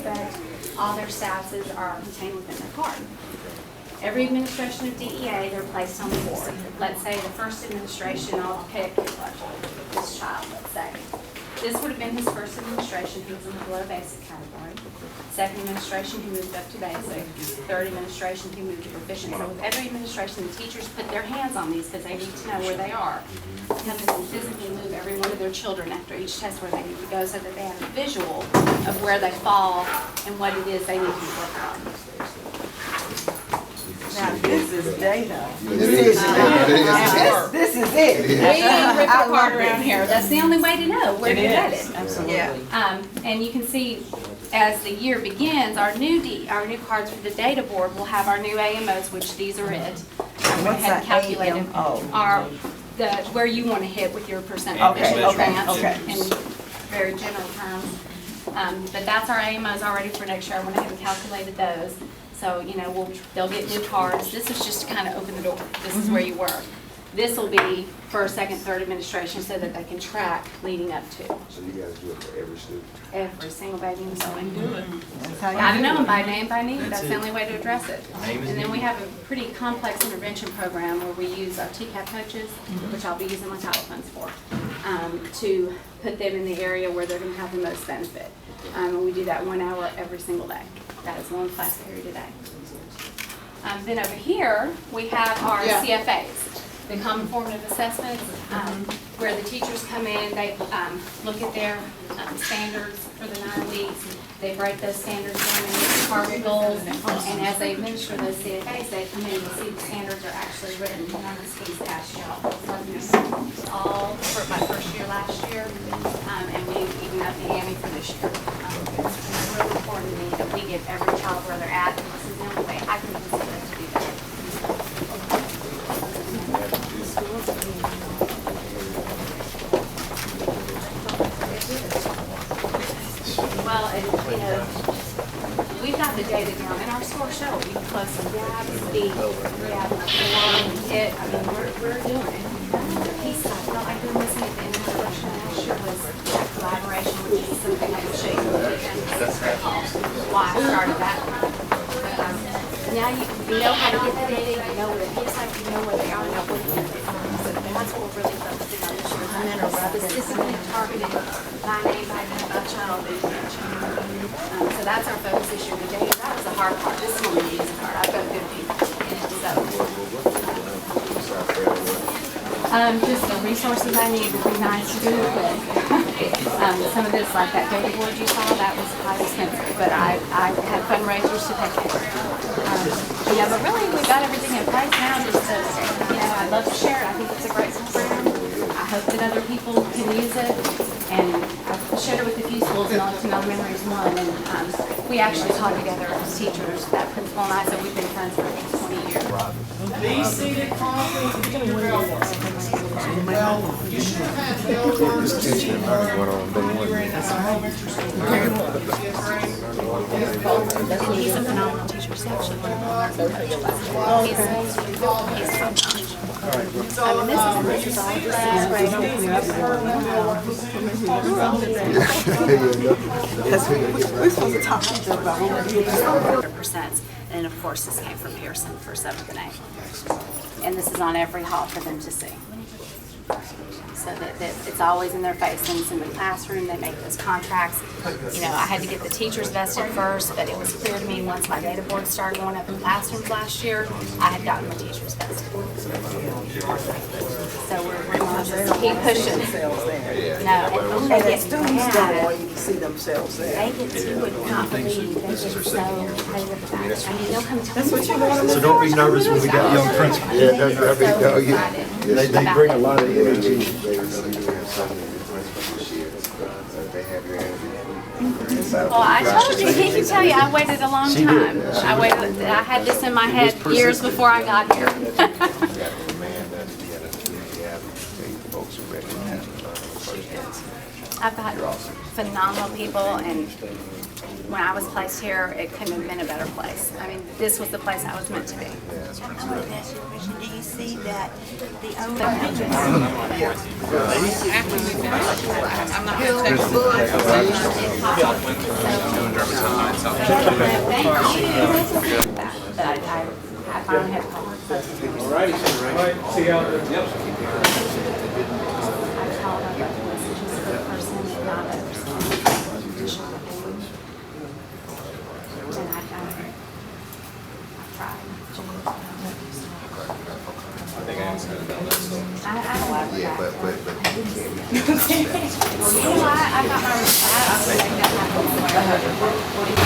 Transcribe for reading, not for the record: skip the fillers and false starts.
aspect, all their statuses are contained within their card. Every administration of DEA, they're placed on the board. Let's say the first administration, I'll pick this child, let's say. This would have been his first administration. He was in the below basic category. Second administration, he moved up to basic. Third administration, he moved to proficient. So with every administration, the teachers put their hands on these because they need to know where they are. Because they can physically move every one of their children after each test where they need to go so that they have a visual of where they fall and what it is they need to work on. Now, this is data. This is it. We rip it apart around here. That's the only way to know where you're headed. Absolutely. And you can see as the year begins, our new cards for the data board will have our new AMOs, which these are it. What's that AMO? Are where you want to hit with your percent Okay, okay. In very general terms. But that's our AMOs already for next year. I went ahead and calculated those. So, you know, they'll get new cards. This is just to kind of open the door. This is where you were. This will be first, second, third administration so that they can track leading up to. So you guys do it for every student? Every single baby in the building. Do it. Gotta know them by name, by need. That's the only way to address it. And then we have a pretty complex intervention program where we use our TCAP coaches, which I'll be using my title funds for, to put them in the area where they're gonna have the most benefit. And we do that 1 hour every single day. That is one class period a day. Then over here, we have our CFAs, the Common Formative Assessments, where the teachers come in, they look at their standards for the 9 weeks, they break those standards down into target goals, and as they administer those CFAs, they come in and see the standards are actually written. None of this was passed y'all. All for my first year last year, and we even up the Amie for this year. It's really important to me that we get every child where they're at, and this is the only way I can consider to do that. Well, and, you know, we've got the data down, and our scores show we close some gaps, speed, hit. I mean, we're doing it. The piece that I felt like we were missing at the end of the first last year was that collaboration, which is something I can show you why I started that. Now you know how to get the data, you know what it looks like, you know where they are, and know what to do. So that's what we're really focusing on this year. And then specifically targeted by name, by child intervention. So that's our focus this year. The data, that was the hard part. This is one of the easy part. I've got good people. Just the resources I need would be nice to do it with. Some of this, like that data board you saw, that was quite expensive, but I had fundraisers to pay for it. Yeah, but really we've got everything in place now. Just to, you know, I'd love to share it. I think it's a great program. I hope that other people can use it. And I've shared it with a few schools, and Millington Elementary is one. And we actually taught together as teachers. That principal and I, so we've been friends for 20 years. Be seated, conference, get your bell work. Well, you should have had bell works to see when you were in elementary school. He's a phenomenal teacher. He's actually one of the he's phenomenal. This is all We're supposed to talk to each other about what we're doing. 100%. And of course, this came from Pearson for 7th and 8th. And this is on every hall for them to see. So that it's always in their face. When it's in the classroom, they make those contracts. You know, I had to get the teachers vested first, but it was clear to me once my data board started going up in classrooms last year, I had gotten the teachers vested. So we're going to just keep pushing. No, And the students don't want you to see themselves there. they get to would not believe they get so I mean, they'll come tell That's me. what you want them to So don't be nervous when we got young principals. Yeah, that's what I mean, yeah. They bring a lot of energy. Well, I told you, he can tell you, I waited a long time. I had this in my head years before I got here. I've got phenomenal people, and when I was placed here, it couldn't have been a better place. I mean, this was the place I was meant to be. I want to ask you a question. Do you see that the owner I'm not going to take But I finally had to call her. Alrighty, see y'all. Yep. I called her, but it was just for the person, not a additional payment. And I tried. I think I understand about that stuff. I don't like Yeah, that. but you can't. Well, you know, I got my response, I think that happened.